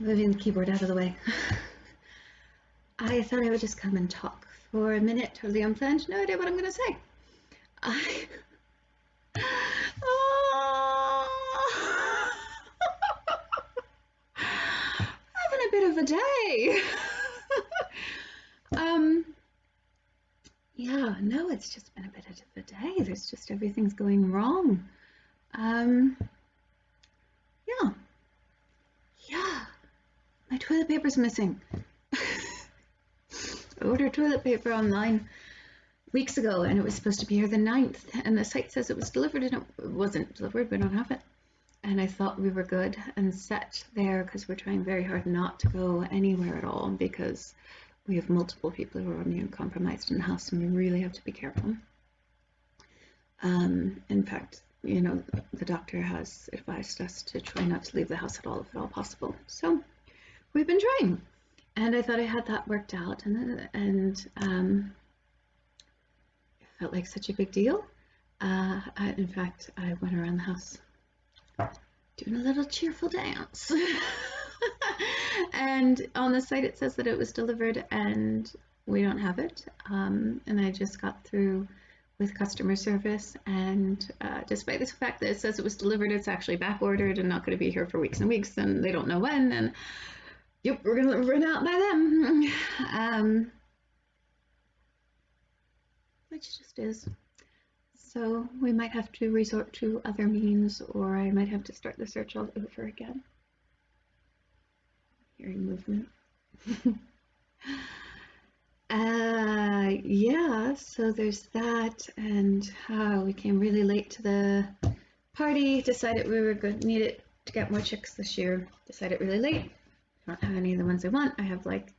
moving the keyboard out of the way. I thought I would just come and talk for a minute, totally unplanned, no idea what I'm going to say. Having a bit of a day. Yeah, no, it's just been a bit of a day. There's just everything's going wrong. Yeah, my toilet paper's missing. I ordered toilet paper online weeks ago and it was supposed to be here the 9th, and the site says it was delivered and it wasn't delivered. We don't have it. And I thought we were good and set there because we're trying very hard not to go anywhere at all because we have multiple people who are immune compromised in the house and we really have to be careful. In fact, you know, the doctor has advised us to try not to leave the house at all if at all possible. So we've been trying, and I thought I had that worked out, and it felt like such a big deal. In fact, I went around the house doing a little cheerful dance. And on the site it says that it was delivered and we don't have it. And I just got through with customer service, and despite the fact that it says it was delivered, it's actually back ordered and not going to be here for weeks and weeks, and they don't know when, and yep, we're going to run out by them. Which just is. So we might have to resort to other means, or I might have to start the search all over again. Hearing movement. Yeah, so there's that, and we came really late to the party, decided we were going to need it to get more chicks this year, decided really late. I don't have any of the ones I want. I have like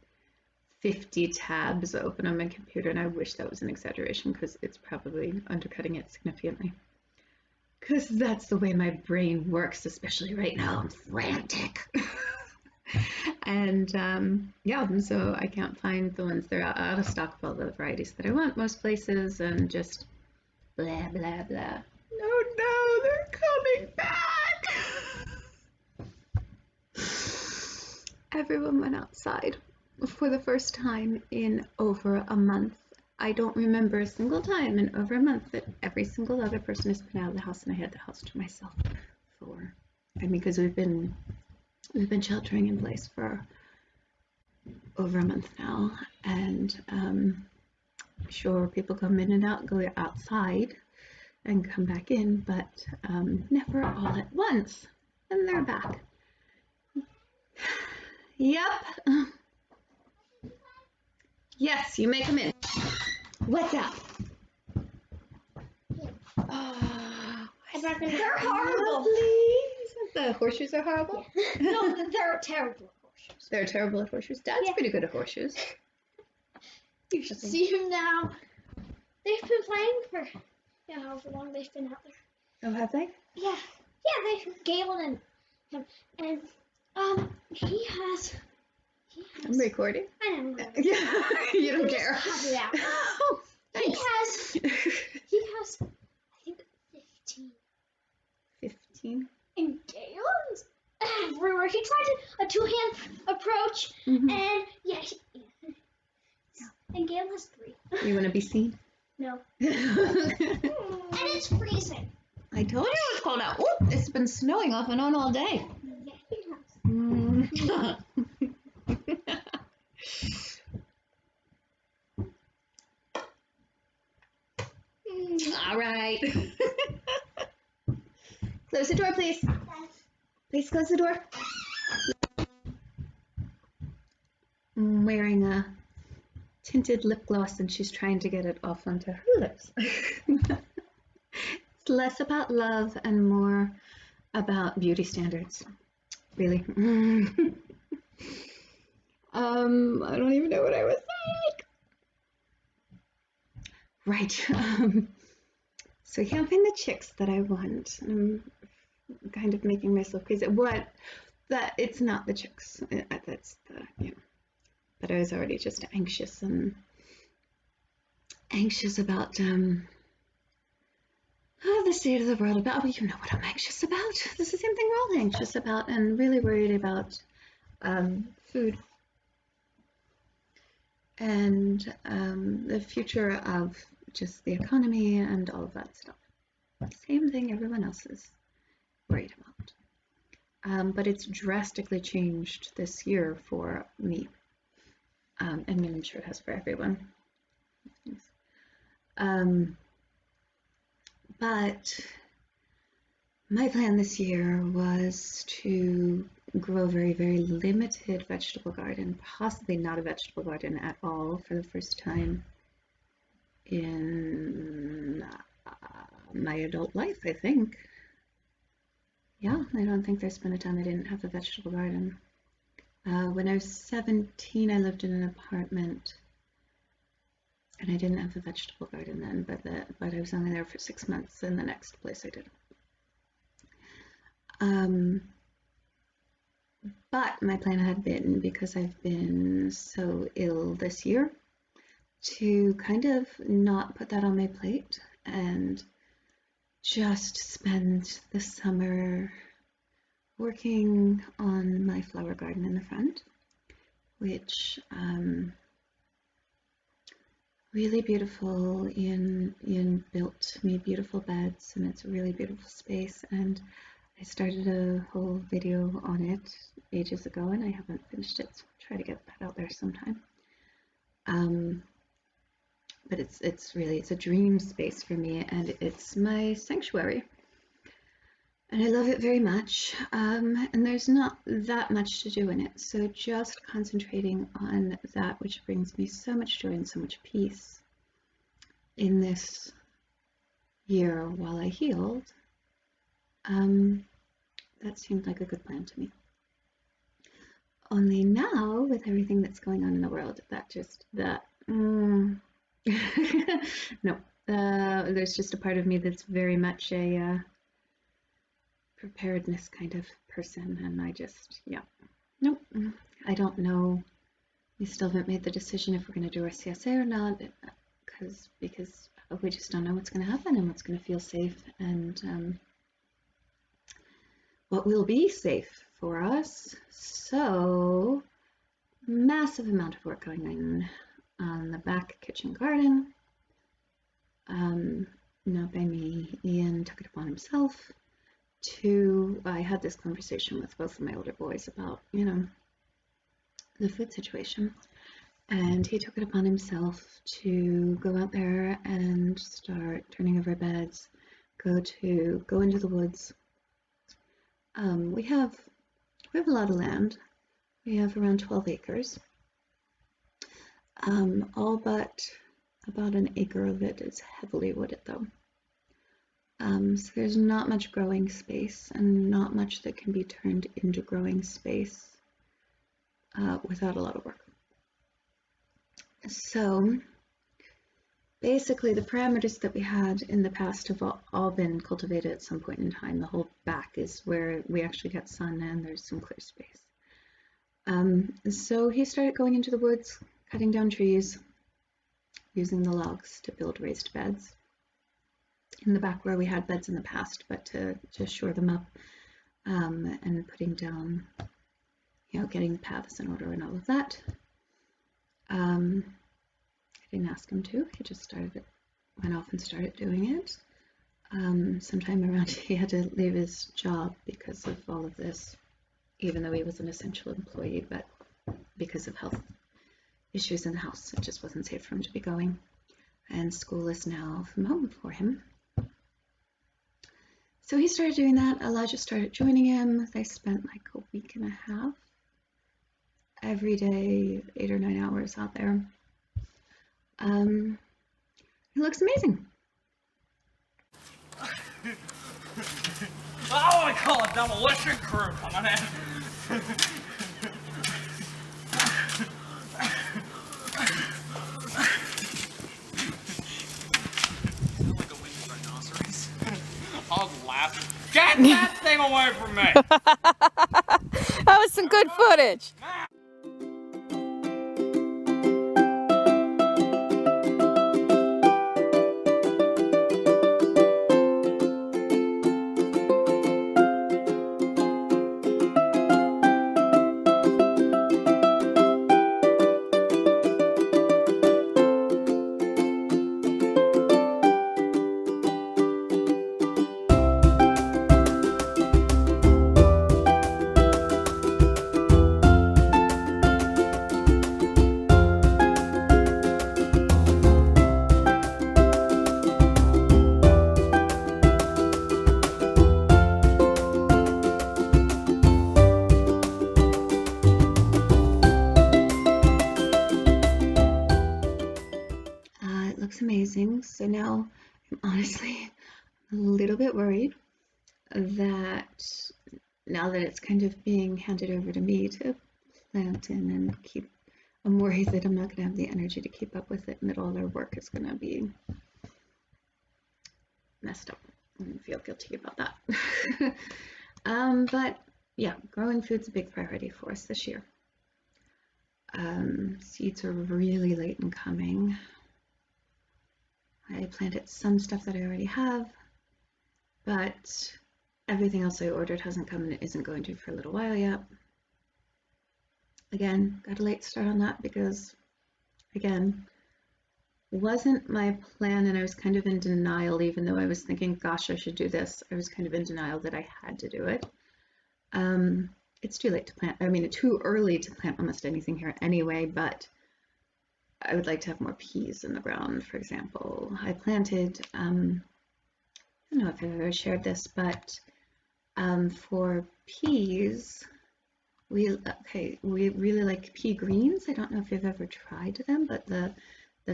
50 tabs open on my computer, and I wish that was an exaggeration because it's probably undercutting it significantly. Because that's the way my brain works, especially right now. I'm frantic. And yeah, so I can't find the ones that are out of stock of all the varieties that I want most places, and just blah, blah, blah. No, they're coming back. Everyone went outside for the first time in over a month. I don't remember a single time in over a month that every single other person has been out of the house and I had the house to myself for. I mean, because we've been sheltering in place for over a month now, and sure, people come in and out, go outside and come back in, but never all at once, and they're back. Yep. Yes, you may come in. What's up? Oh, they're horrible. The horseshoes are horrible? Yeah. No, they're terrible at horseshoes. They're terrible at horseshoes? Dad's pretty good at horseshoes. You should see him now. They've been playing for, however long they've been out there. Oh, have they? Yeah. Yeah, Galen and him. And, he has... I'm recording. I know. Yeah, you don't care. Cut it out. Oh, he has, I think, 15. 15? And Galen's everywhere. He tried a two-hand approach, Mm-hmm. and yeah. And Galen has 3. You want to be seen? No. And it's freezing. I told you it was cold out. Oh, it's been snowing off and on all day. Yeah, it has. All right. Close the door, please. Please close the door. I'm wearing a tinted lip gloss and she's trying to get it off onto her lips. It's less about love and more about beauty standards, really. I don't even know what I was saying. Right. So I can't find the chicks that I want. I'm kind of making myself crazy. It's not the chicks. That's the, But I was already just anxious about the state of the world. About, you know what I'm anxious about. This is the same thing we're all anxious about, and really worried about food, and the future of just the economy and all of that stuff. Same thing everyone else is worried about. But it's drastically changed this year for me. And I'm sure it has for everyone. But my plan this year was to grow a very, very limited vegetable garden, possibly not a vegetable garden at all for the first time in my adult life, I think. Yeah, I don't think there's been a time I didn't have a vegetable garden. When I was 17, I lived in an apartment, and I didn't have a vegetable garden then, but I was only there for 6 months, and the next place I did. But my plan had been, because I've been so ill this year, to kind of not put that on my plate and just spend the summer working on my flower garden in the front, which really beautiful. Ian built me beautiful beds, and it's a really beautiful space, and I started a whole video on it ages ago, and I haven't finished it, so I'll try to get that out there sometime. But it's a dream space for me, and it's my sanctuary, and I love it very much. And there's not that much to do in it, so just concentrating on that which brings me so much joy and so much peace in this year while I healed, that seemed like a good plan to me. Only now, with everything that's going on in the world, no, there's just a part of me that's very much a preparedness kind of person, and nope, I don't know. We still haven't made the decision if we're going to do our CSA or not, because we just don't know what's going to happen and what's going to feel safe, and what will be safe for us. So, massive amount of work going on the back kitchen garden. Not by me. Ian took it upon himself I had this conversation with both of my older boys about, the food situation. And he took it upon himself to go out there and start turning over beds, go into the woods. We have a lot of land. We have around 12 acres. All but about an acre of it is heavily wooded, though. So there's not much growing space, and not much that can be turned into growing space without a lot of work. So basically, the parameters that we had in the past have all been cultivated at some point in time. The whole back is where we actually get sun, and there's some clear space. So he started going into the woods, cutting down trees, using the logs to build raised beds in the back where we had beds in the past, but to shore them up, and putting down, getting the paths in order and all of that. I didn't ask him to. He just went off and started doing it. Sometime around, he had to leave his job because of all of this, even though he was an essential employee, but because of health issues in the house, it just wasn't safe for him to be going. And school is now from home for him. So he started doing that. Elijah started joining him. They spent like a week and a half every day, 8 or 9 hours out there. It looks amazing. Oh, I call a demolition crew coming in. Like a winged rhinoceros. I was laughing. Get that thing away from me! That was some good footage. honestly a little bit worried that now that it's kind of being handed over to me to plant in and keep, I'm worried that I'm not going to have the energy to keep up with it and that all their work is going to be messed up and feel guilty about that. But yeah, growing food's a big priority for us this year. Seeds are really late in coming. I planted some stuff that I already have, but everything else I ordered hasn't come and it isn't going to for a little while yet. Again, got a late start on that because, again, wasn't my plan and I was kind of in denial, even though I was thinking, gosh, I should do this. I was kind of in denial that I had to do it. It's too late to plant. I mean, too early to plant almost anything here anyway, but I would like to have more peas in the ground, for example. I planted, I don't know if I've ever shared this, but for peas, we really like pea greens. I don't know if you've ever tried them, but the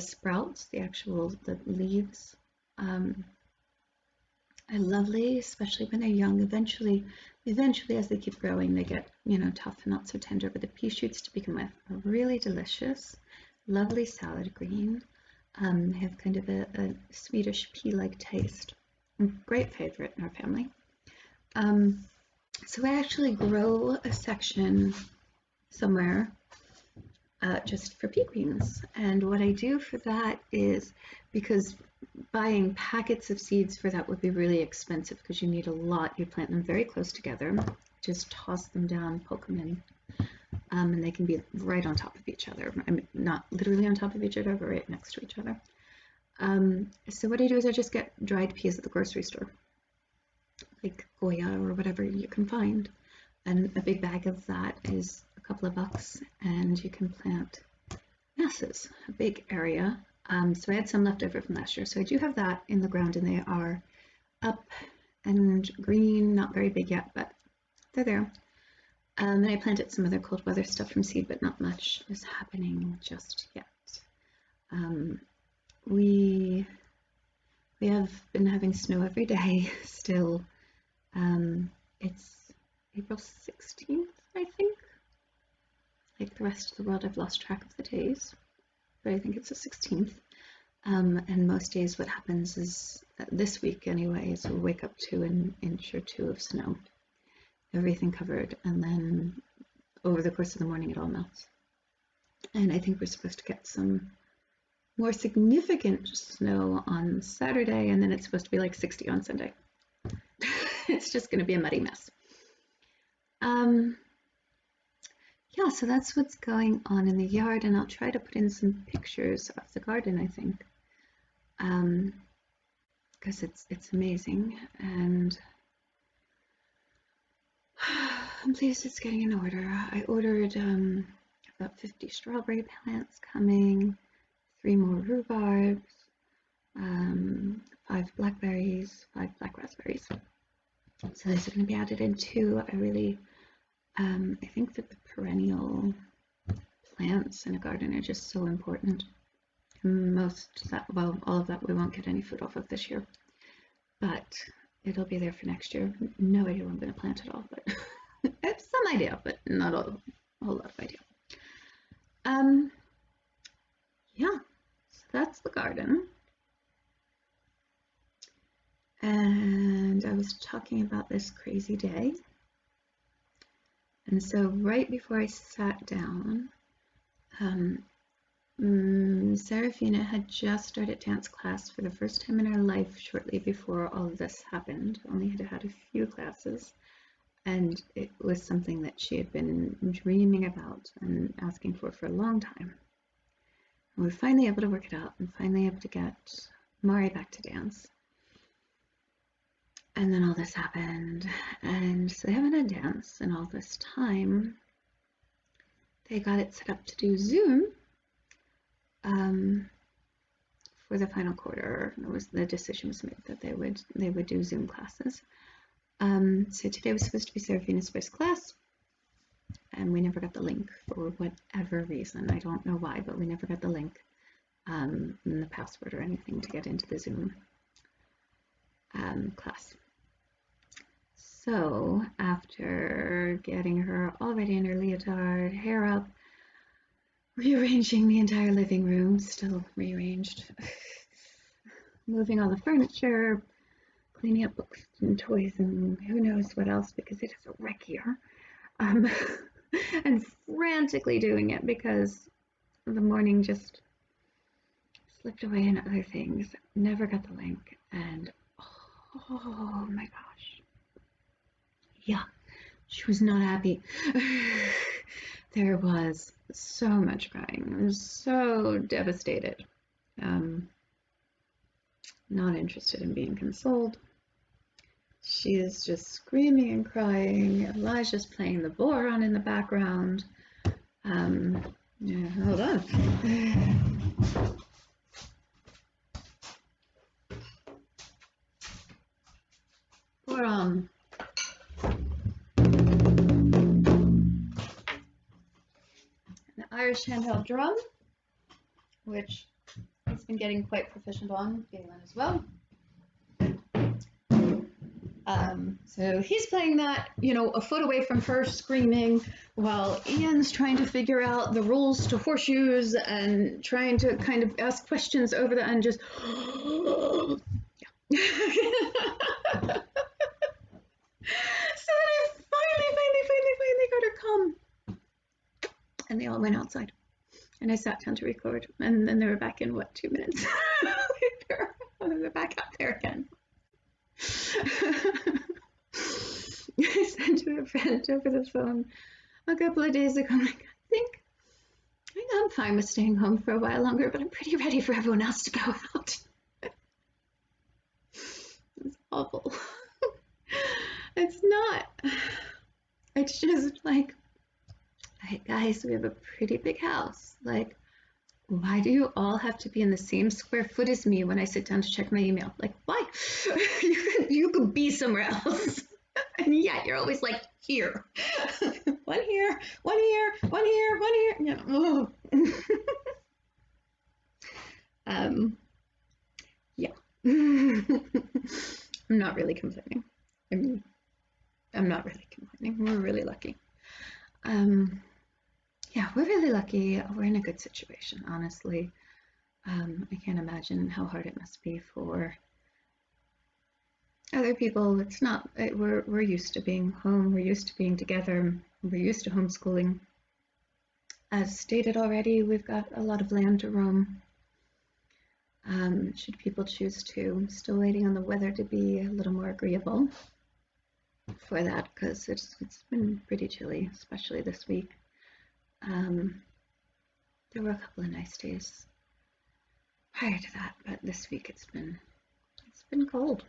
sprouts, the leaves, are lovely, especially when they're young. Eventually, as they keep growing, they get, tough and not so tender, but the pea shoots to begin with are really delicious, lovely salad green. They have kind of a Swedish pea-like taste. Great favorite in our family. So I actually grow a section somewhere just for pea greens. And what I do for that is, because buying packets of seeds for that would be really expensive because you need a lot. You plant them very close together, just toss them down, poke them in, and they can be right on top of each other. I mean, not literally on top of each other, but right next to each other. So what I do is I just get dried peas at the grocery store, like Goya or whatever you can find. And a big bag of that is a couple of bucks, and you can plant masses, a big area. So I had some left over from last year. So I do have that in the ground, and they are up and green, not very big yet, but they're there. And I planted some other cold weather stuff from seed, but not much is happening just yet. We have been having snow every day still. It's April 16th, I think. Like the rest of the world, I've lost track of the days, but I think it's the 16th. And most days what happens is, this week anyway, is we'll wake up to an inch or two of snow. Everything covered, and then over the course of the morning it all melts. And I think we're supposed to get some more significant snow on Saturday, and then it's supposed to be like 60 on Sunday. It's just going to be a muddy mess. Yeah, so that's what's going on in the yard, and I'll try to put in some pictures of the garden, I think, because it's amazing, and I'm pleased it's getting in order. I ordered about 50 strawberry plants coming, 3 more rhubarbs, 5 blackberries, 5 black raspberries. So these are going to be added in too. I think that the perennial plants in a garden are just so important. All of that we won't get any food off of this year, but it'll be there for next year. No idea where I'm going to plant it all, but I have some idea, but not a whole lot of idea. Yeah, so that's the garden. And I was talking about this crazy day. And so right before I sat down, Serafina had just started dance class for the first time in her life shortly before all of this happened. Only had a few classes, and it was something that she had been dreaming about and asking for a long time. And we were finally able to work it out and finally able to get Mari back to dance. And then all this happened, and so they haven't had dance in all this time. They got it set up to do Zoom for the final quarter. The decision was made that they would do Zoom classes. So today was supposed to be Serafina's first class, and we never got the link for whatever reason. I don't know why, but we never got the link and the password or anything to get into the Zoom. class. So after getting her all ready in her leotard, hair up, rearranging the entire living room, still rearranged, moving all the furniture, cleaning up books and toys and who knows what else because it is a wreck here, and frantically doing it because the morning just slipped away in other things, never got the link, and oh my gosh. Yeah, she was not happy. There was so much crying. I was so devastated. Not interested in being consoled. She is just screaming and crying. Elijah's playing the boron in the background. Yeah, hold on. Boron. An Irish handheld drum, which he's been getting quite proficient on, Galen as well. So he's playing that, a foot away from her, screaming, while Ian's trying to figure out the rules to horseshoes and trying to kind of ask questions over the and just. Yeah. So then I finally got her calm. And they all went outside. And I sat down to record. And then they were back in, 2 minutes later? They're back out there again. I said to a friend over the phone a couple of days ago, I'm like, I think I'm fine with staying home for a while longer, but I'm pretty ready for everyone else to go out. It's awful. It's not. It's just like, hey guys, we have a pretty big house. Like, why do you all have to be in the same square foot as me when I sit down to check my email? Like, why? You could be somewhere else. And yet you're always like, here. One here, one here, one here, one here. Yeah. I'm not really complaining. I'm not really complaining. We're really lucky. Yeah, we're really lucky. We're in a good situation, honestly. I can't imagine how hard it must be for other people. It's not. We're used to being home. We're used to being together. We're used to homeschooling. As stated already, we've got a lot of land to roam. Should people choose to. Still waiting on the weather to be a little more agreeable for that, because it's been pretty chilly, especially this week. There were a couple of nice days prior to that, but this week it's been cold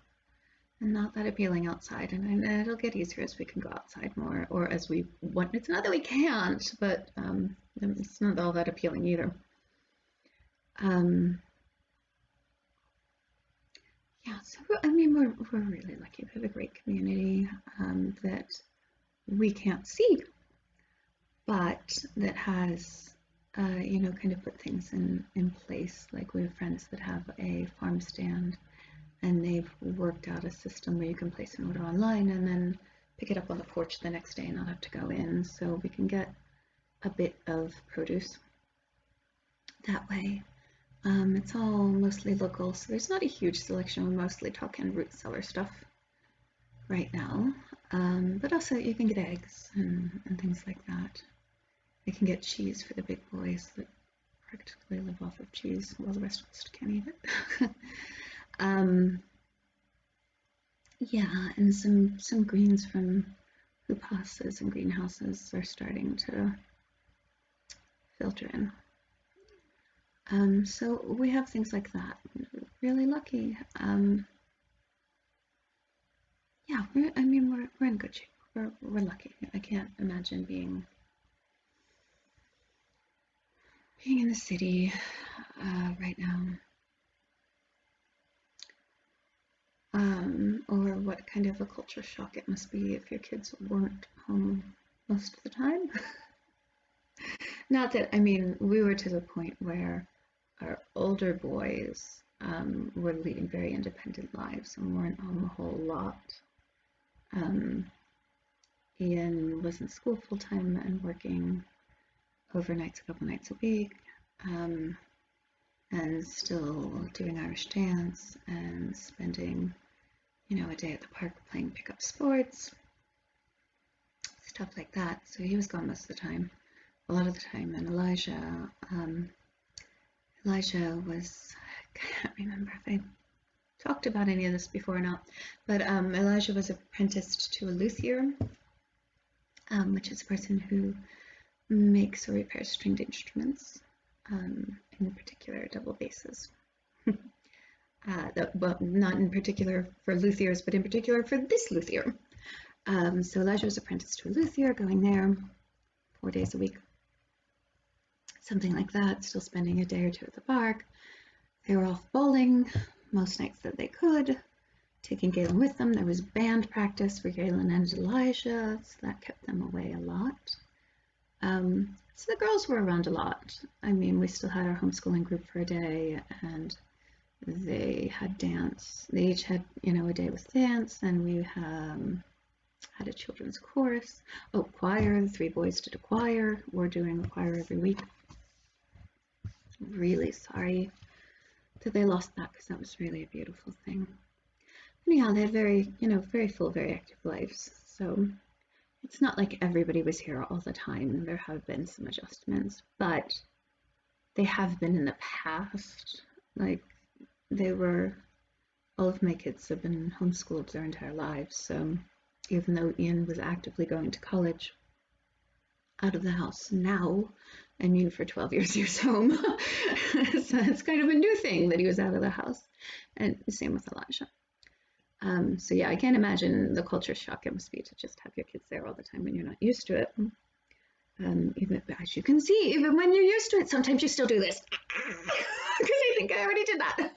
and not that appealing outside, and it'll get easier as we can go outside more, or as we want. It's not that we can't, but it's not all that appealing either. Yeah, so we're really lucky. We have a great community that we can't see, but that has kind of put things in place. Like, we have friends that have a farm stand, and they've worked out a system where you can place an order online and then pick it up on the porch the next day and not have to go in, so we can get a bit of produce that way. It's all mostly local, so there's not a huge selection. We're mostly talking root cellar stuff right now, but also you can get eggs and things like that. You can get cheese for the big boys that practically live off of cheese, while the rest of us can't eat it. Yeah, and some greens from hoopasses and greenhouses are starting to filter in. So we have things like that. Really lucky. Yeah, we're in good shape. We're lucky. I can't imagine being in the city right now. Or what kind of a culture shock it must be if your kids weren't home most of the time. Not that, we were to the point where our older boys were leading very independent lives and weren't home a whole lot. Ian was in school full time and working overnights a couple nights a week, and still doing Irish dance and spending, a day at the park playing pickup sports, stuff like that. So he was gone most of the time, a lot of the time. And Elijah was, I can't remember if I talked about any of this before or not, but Elijah was apprenticed to a luthier, which is a person who makes or repairs stringed instruments, in particular double basses. Well, not in particular for luthiers, but in particular for this luthier. So Elijah was apprenticed to a luthier, going there 4 days a week, something like that, still spending a day or two at the park. They were off bowling most nights that they could, taking Galen with them. There was band practice for Galen and Elijah, so that kept them away a lot. So the girls were around a lot. I mean, we still had our homeschooling group for a day, and they had dance. They each had, a day with dance, and we had a children's chorus. Oh, choir. The 3 boys did a choir. We're doing a choir every week. Really sorry that they lost that, because that was really a beautiful thing. Anyhow, they had very full, very active lives. So it's not like everybody was here all the time. There have been some adjustments, but they have been in the past. Like, all of my kids have been homeschooled their entire lives. So even though Ian was actively going to college, out of the house now, I knew for 12 years he was home. So it's kind of a new thing that he was out of the house. And the same with Elijah. So yeah, I can't imagine the culture shock it must be to just have your kids there all the time when you're not used to it. Even, as you can see, even when you're used to it, sometimes you still do this. Because I think I already did that.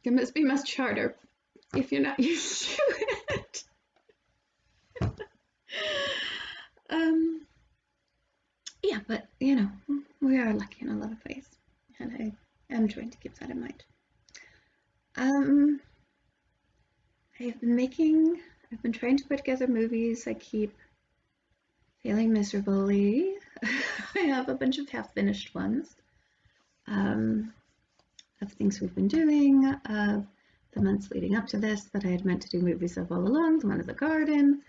It must be much harder if you're not used to it. Yeah, but we are lucky in a lot of ways, and I am trying to keep that in mind. I've been trying to put together movies. I keep failing miserably. I have a bunch of half-finished ones of things we've been doing, of the months leading up to this that I had meant to do movies of all along. The one of the garden.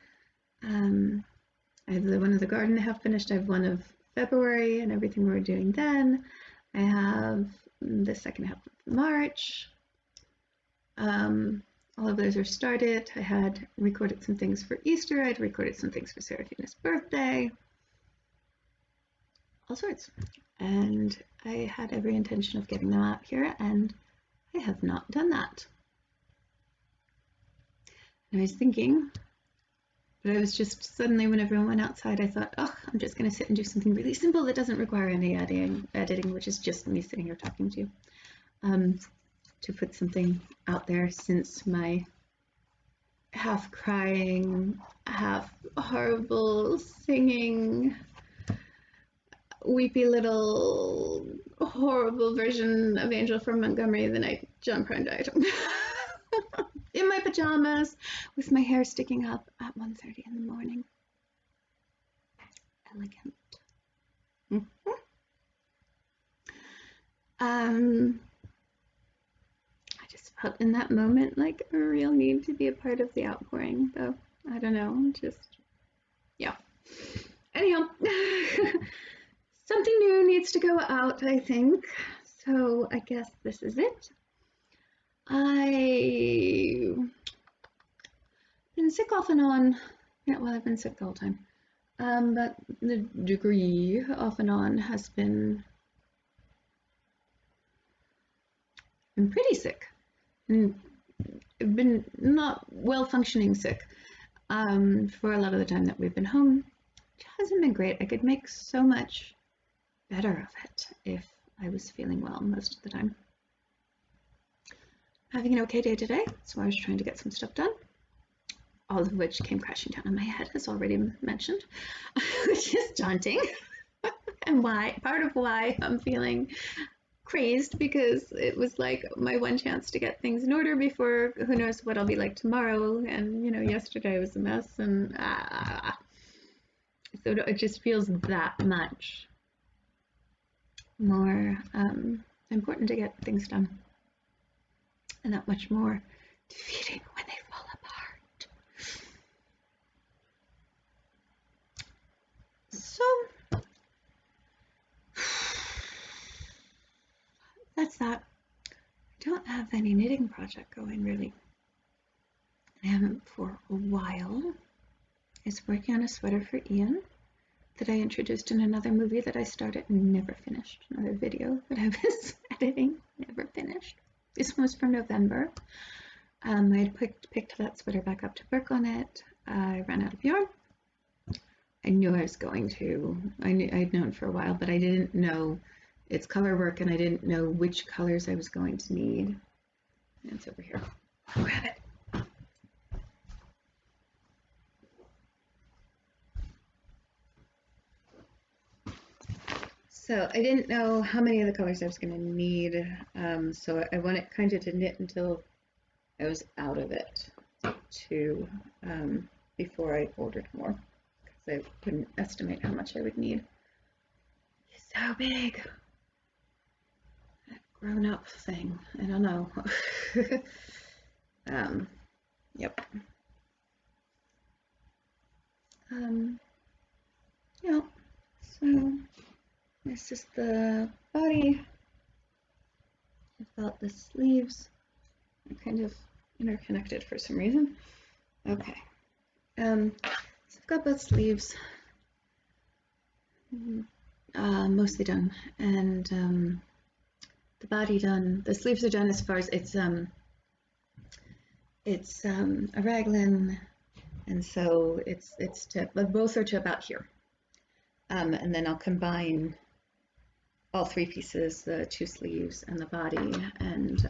I have the one of the garden half finished. I have one of February and everything we were doing then. I have the second half of March. All of those are started. I had recorded some things for Easter. I'd recorded some things for Seraphina's birthday. All sorts. And I had every intention of getting them out here, and I have not done that. And I was thinking, but I was just suddenly, when everyone went outside, I thought, oh, I'm just going to sit and do something really simple that doesn't require any editing, which is just me sitting here talking to you. To put something out there, since my half crying, half horrible singing, weepy little horrible version of Angel from Montgomery the night John Prine died. In my pajamas, with my hair sticking up at 1:30 in the morning. Elegant. I just felt in that moment like a real need to be a part of the outpouring, though. I don't know, yeah. Anyhow, something new needs to go out, I think. So I guess this is it. I've been sick off and on. Yeah, well, I've been sick the whole time. But the degree off and on has been pretty sick. And I've been not well functioning sick for a lot of the time that we've been home, which hasn't been great. I could make so much better of it if I was feeling well most of the time. Having an okay day today, so I was trying to get some stuff done, all of which came crashing down on my head, as already mentioned, which is daunting, and part of why I'm feeling crazed because it was like my one chance to get things in order before who knows what I'll be like tomorrow. And you know, yesterday was a mess, and so it just feels that much more important to get things done, and that much more defeating when they fall apart. So that's that. I don't have any knitting project going really. I haven't for a while. I was working on a sweater for Ian that I introduced in another movie that I started and never finished. Another video that I was editing, never finished. This one was from November. I had picked that sweater back up to work on it. I ran out of yarn. I knew I was going to. I'd known for a while, but I didn't know its color work, and I didn't know which colors I was going to need. And it's over here. I'll grab it. So I didn't know how many of the colors I was going to need, so I wanted kind of to knit until I was out of it to before I ordered more, because I couldn't estimate how much I would need. It's so big. That grown-up thing. I don't know. Yep. Yeah. So this is the body. I've got the sleeves. They're kind of interconnected for some reason. Okay. So I've got both sleeves mostly done, and the body done. The sleeves are done as far as it's a raglan, and so it's to, but both are to about here. And then I'll combine all three pieces, the two sleeves and the body, and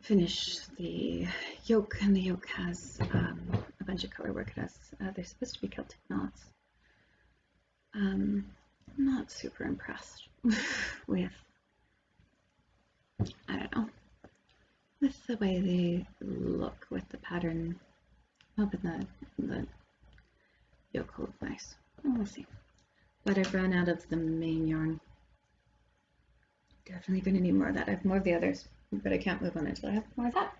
finish the yoke. And the yoke has a bunch of color work. It has, they're supposed to be Celtic knots. I'm not super impressed with, I don't know, with the way they look with the pattern. Hoping the yoke will look nice. We'll see. But I've run out of the main yarn. Definitely going to need more of that. I have more of the others, but I can't move on until I have more of that.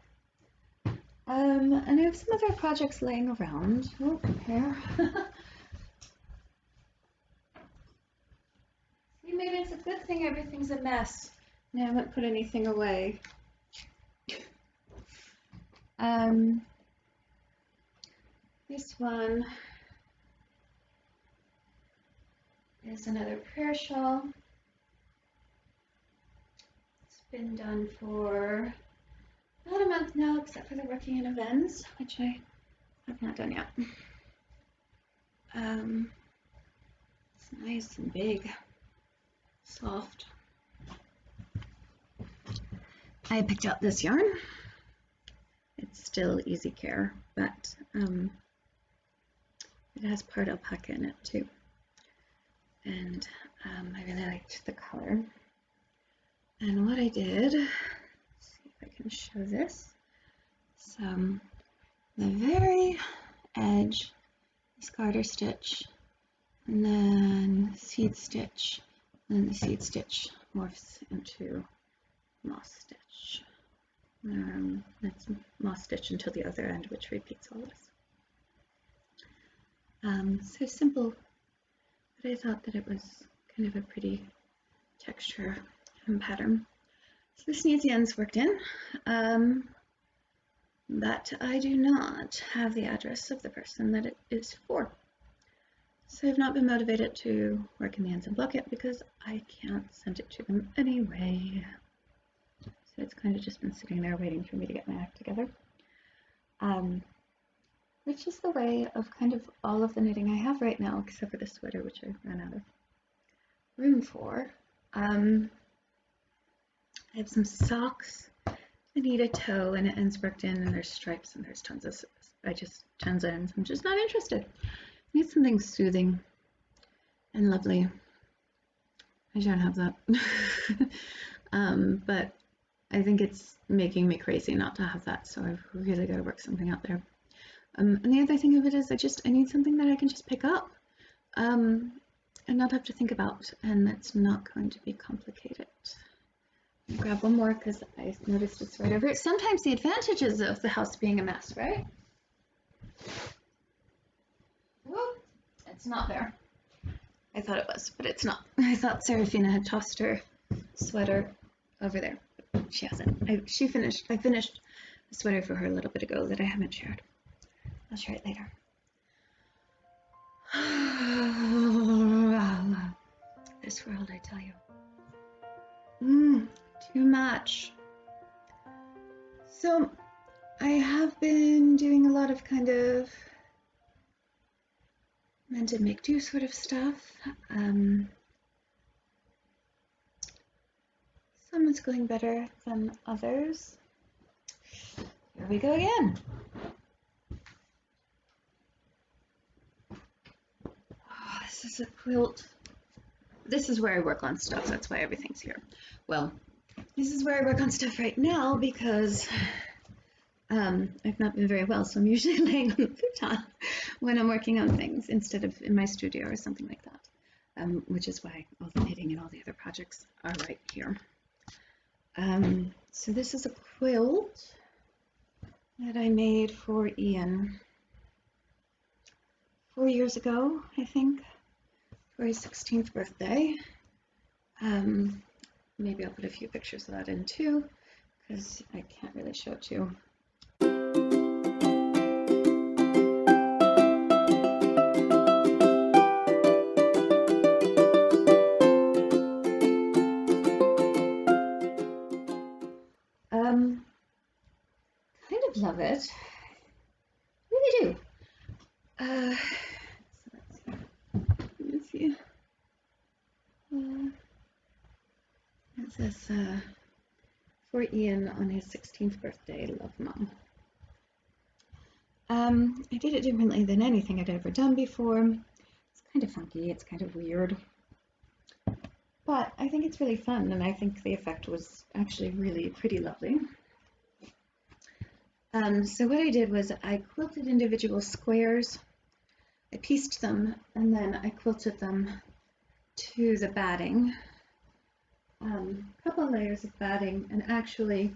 And I have some other projects laying around. Oh, here. See, maybe it's a good thing everything's a mess. I haven't put anything away. This one is another prayer shawl. It's been done for about a month now, except for the working in events, which I have not done yet. It's nice and big, soft. I picked out this yarn. It's still easy care, but it has part alpaca in it too. And I really liked the color. And what I did, let's see if I can show this. So the very edge is garter stitch, and then seed stitch, and then the seed stitch morphs into moss stitch. That's moss stitch until the other end, which repeats all this. So simple, but I thought that it was kind of a pretty texture and pattern. So this needs the ends worked in, but I do not have the address of the person that it is for. So I've not been motivated to work in the ends and block it because I can't send it to them anyway. So it's kind of just been sitting there waiting for me to get my act together. Which is the way of kind of all of the knitting I have right now, except for the sweater, which I ran out of room for. I have some socks. I need a toe, and it ends worked in, and there's stripes, and there's tons of ends. I'm just not interested. I need something soothing and lovely. I don't have that. But I think it's making me crazy not to have that, so I've really got to work something out there. And the other thing of it is I need something that I can just pick up and not have to think about, and that's not going to be complicated. Grab one more because I noticed it's right over here. Sometimes the advantages of the house being a mess, right? Whoop, it's not there. I thought it was, but it's not. I thought Serafina had tossed her sweater over there. She hasn't. I finished a sweater for her a little bit ago that I haven't shared. I'll share it later. This world, I tell you. Too much. So, I have been doing a lot of kind of mend and make do sort of stuff. Some is going better than others. Here we go again. Oh, this is a quilt. This is where I work on stuff. That's why everything's here. Well, this is where I work on stuff right now because I've not been very well, so I'm usually laying on the futon when I'm working on things instead of in my studio or something like that, which is why all the knitting and all the other projects are right here. So this is a quilt that I made for Ian 4 years ago, I think, for his 16th birthday. Maybe I'll put a few pictures of that in too, because I can't really show it to you. Kind of love it. Really do. So let's see. It says for Ian on his 16th birthday, love Mom. I did it differently than anything I'd ever done before. It's kind of funky, it's kind of weird, but I think it's really fun, and I think the effect was actually really pretty lovely. So what I did was I quilted individual squares, I pieced them, and then I quilted them to the batting. A couple layers of batting, and actually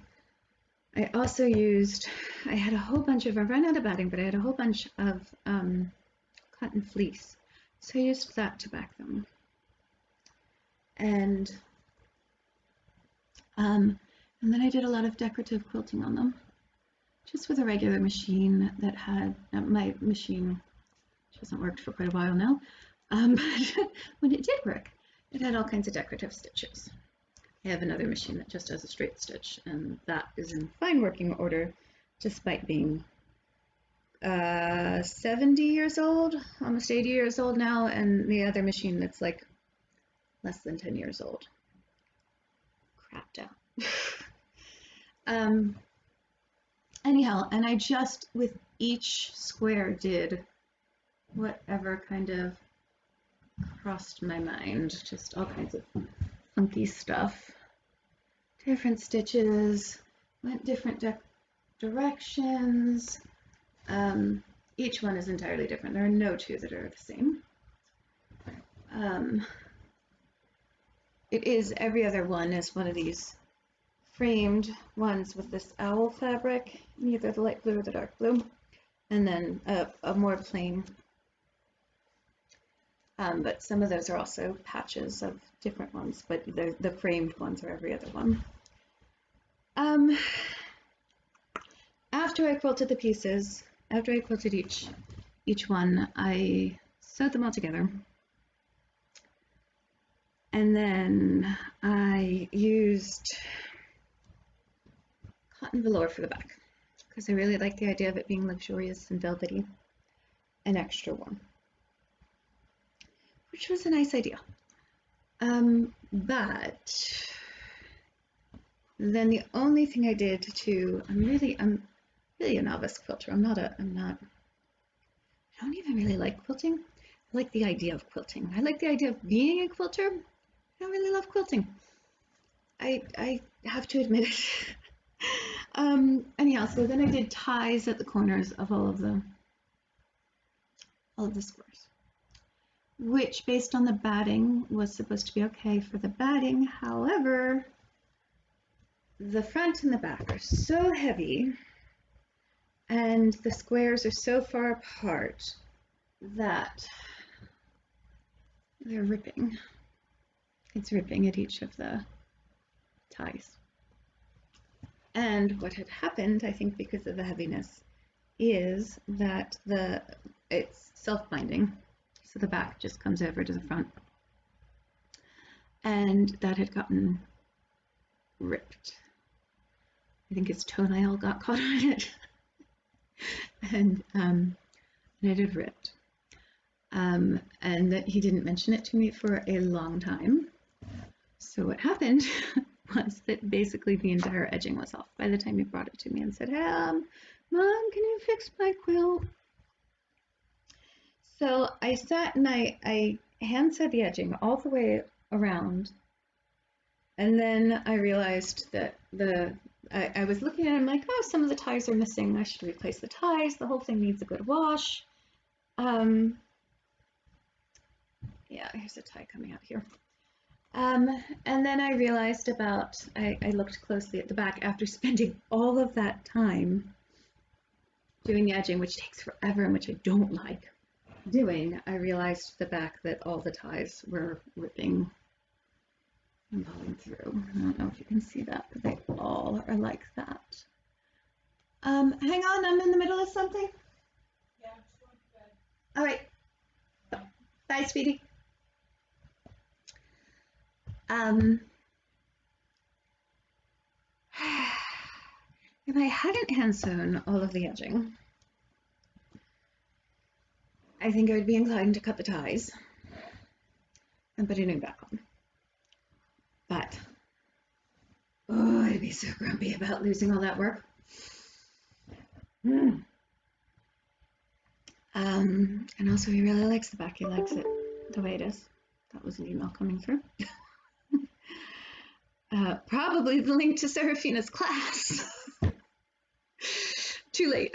I also used, I ran out of batting, but I had a whole bunch of cotton fleece, so I used that to back them. And then I did a lot of decorative quilting on them, just with a regular machine that had, my machine, which hasn't worked for quite a while now, but when it did work, it had all kinds of decorative stitches. I have another machine that just does a straight stitch, and that is in fine working order, despite being 70 years old, almost 80 years old now, and the other machine that's like less than 10 years old. Crapped out. Anyhow, and I just, with each square, did whatever kind of crossed my mind, just all kinds of funky stuff. Different stitches, went different directions. Each one is entirely different. There are no two that are the same. It is, every other one is one of these framed ones with this owl fabric, either the light blue or the dark blue, and then a more plain. But some of those are also patches of different ones, but the framed ones are every other one. After I quilted the pieces, after I quilted each one, I sewed them all together. And then I used cotton velour for the back, because I really like the idea of it being luxurious and velvety and extra warm, which was a nice idea. But then the only thing I did to, I'm really a novice quilter. I don't even really like quilting. I like the idea of quilting. I like the idea of being a quilter, don't really love quilting. I have to admit it. Anyhow, so then I did ties at the corners of all of the squares, which based on the batting was supposed to be okay for the batting. However, the front and the back are so heavy and the squares are so far apart that they're ripping. It's ripping at each of the ties. And what had happened, I think because of the heaviness, is that it's self-binding. So the back just comes over to the front. And that had gotten ripped. I think his toenail got caught on it. and it had ripped. And that he didn't mention it to me for a long time. So what happened was that basically the entire edging was off by the time he brought it to me and said, hey, Mom, can you fix my quilt? So I sat and I hand sewed the edging all the way around. And then I realized that I was looking at it, I'm like, oh, some of the ties are missing. I should replace the ties. The whole thing needs a good wash. Yeah, here's a tie coming out here. And then I realized I looked closely at the back after spending all of that time doing the edging, which takes forever and which I don't like doing. I realized the back that all the ties were ripping and pulling through. I don't know if you can see that, but they all are like that. Hang on, I'm in the middle of something. Yeah, I'm just going to bed. All right. Bye, sweetie. If I hadn't hand sewn all of the edging, I think I would be inclined to cut the ties and put a new back on. But, oh, I'd be so grumpy about losing all that work. And also he really likes the back. He likes it the way it is. That was an email coming through. Probably the link to Serafina's class. Too late.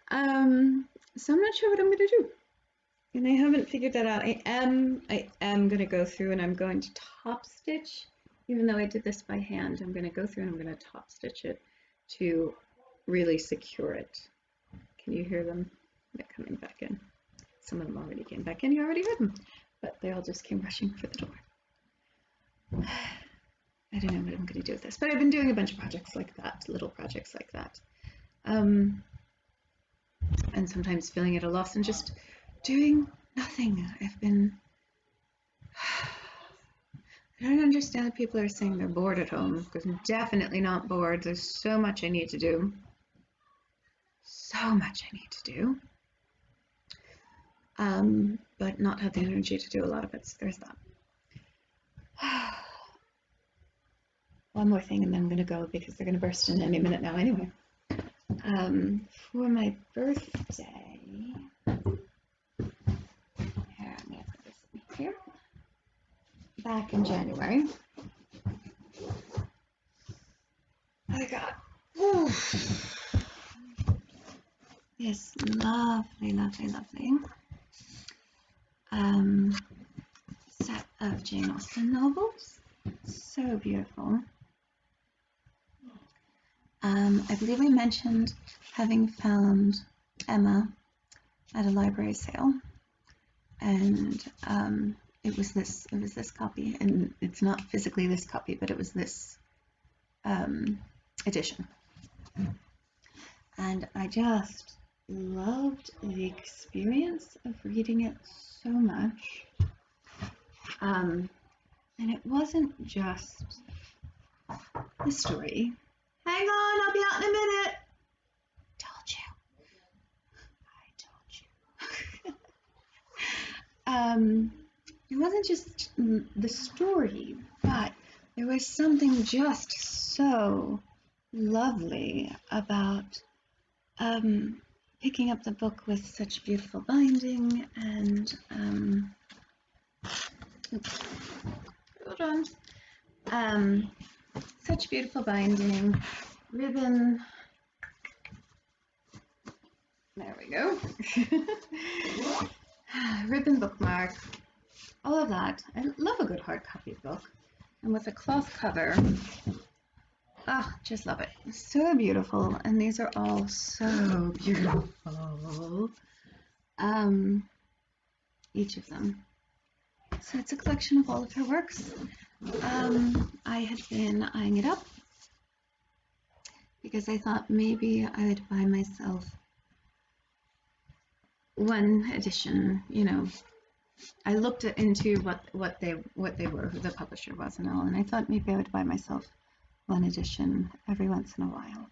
So I'm not sure what I'm going to do. And I haven't figured that out. I am going to go through and I'm going to top stitch. Even though I did this by hand, I'm going to go through and I'm going to top stitch it to really secure it. Can you hear them? They're coming back in. Some of them already came back in. You already heard them. But they all just came rushing for the door. I don't know what I'm going to do with this, but I've been doing a bunch of projects like that, little projects like that. And sometimes feeling at a loss and just doing nothing. I don't understand that people are saying they're bored at home, because I'm definitely not bored. There's so much I need to do. So much I need to do. But not have the energy to do a lot of it, so there's that. One more thing and then I'm going to go because they're going to burst in any minute now anyway. For my birthday, here, I'm going to put this in here. Back in January, I got this lovely, lovely, lovely set of Jane Austen novels. So beautiful. I believe I mentioned having found Emma at a library sale, and it was this copy, and it's not physically this copy, but it was this edition, and I just loved the experience of reading it so much. And it wasn't just the story. Hang on, I'll be out in a minute. Told you. It wasn't just the story, but there was something just so lovely about picking up the book with such beautiful binding and Oops. Hold on. Such beautiful binding, ribbon. There we go. Ribbon bookmark, all of that. I love a good hard copy book. And with a cloth cover, just love it. So beautiful. And these are all so beautiful. Each of them. So it's a collection of all of her works. I had been eyeing it up because I thought maybe I would buy myself one edition. You know, I looked into what they were, who the publisher was, and all, and I thought maybe I would buy myself one edition every once in a while.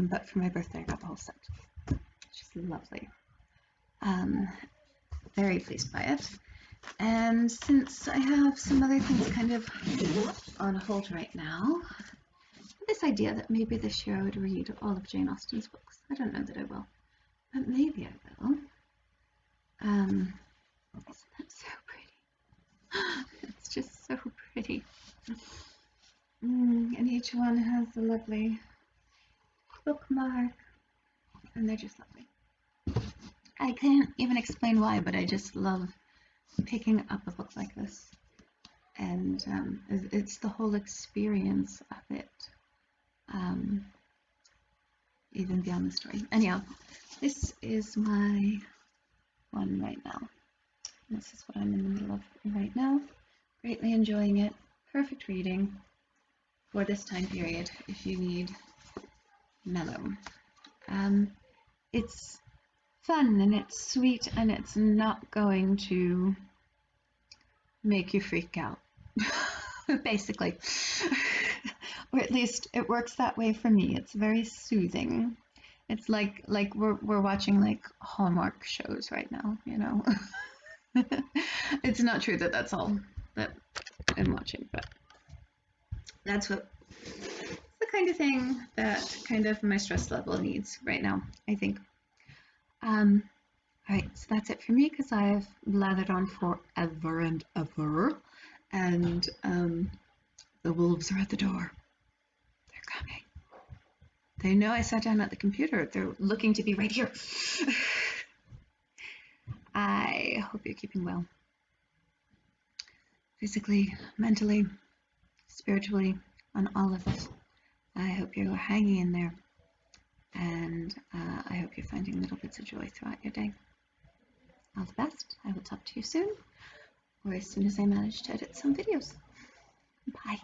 But for my birthday, I got the whole set. Which is lovely. Very pleased by it. And since I have some other things kind of on hold right now, this idea that maybe this year I would read all of Jane Austen's books. I don't know that I will, but maybe I will. Isn't that so pretty? It's just so pretty. And each one has a lovely bookmark, and they're just lovely. I can't even explain why, but I just love picking up a book like this, and it's the whole experience of it, even beyond the story. Anyhow, this is my one right now. This is what I'm in the middle of right now. Greatly enjoying it. Perfect reading for this time period if you need mellow. It's fun and it's sweet and it's not going to make you freak out, basically. Or at least it works that way for me. It's very soothing. It's like we're watching like Hallmark shows right now, you know. It's not true that that's all that I'm watching, but that's the kind of thing that kind of my stress level needs right now, I think. All right, so that's it for me because I've blathered on forever and ever, and the wolves are at the door. They're coming. They know I sat down at the computer. They're looking to be right here. I hope you're keeping well. Physically, mentally, spiritually, on all of it. I hope you're hanging in there. And I hope you're finding little bits of joy throughout your day. All the best. I will talk to you soon, or as soon as I manage to edit some videos. Bye.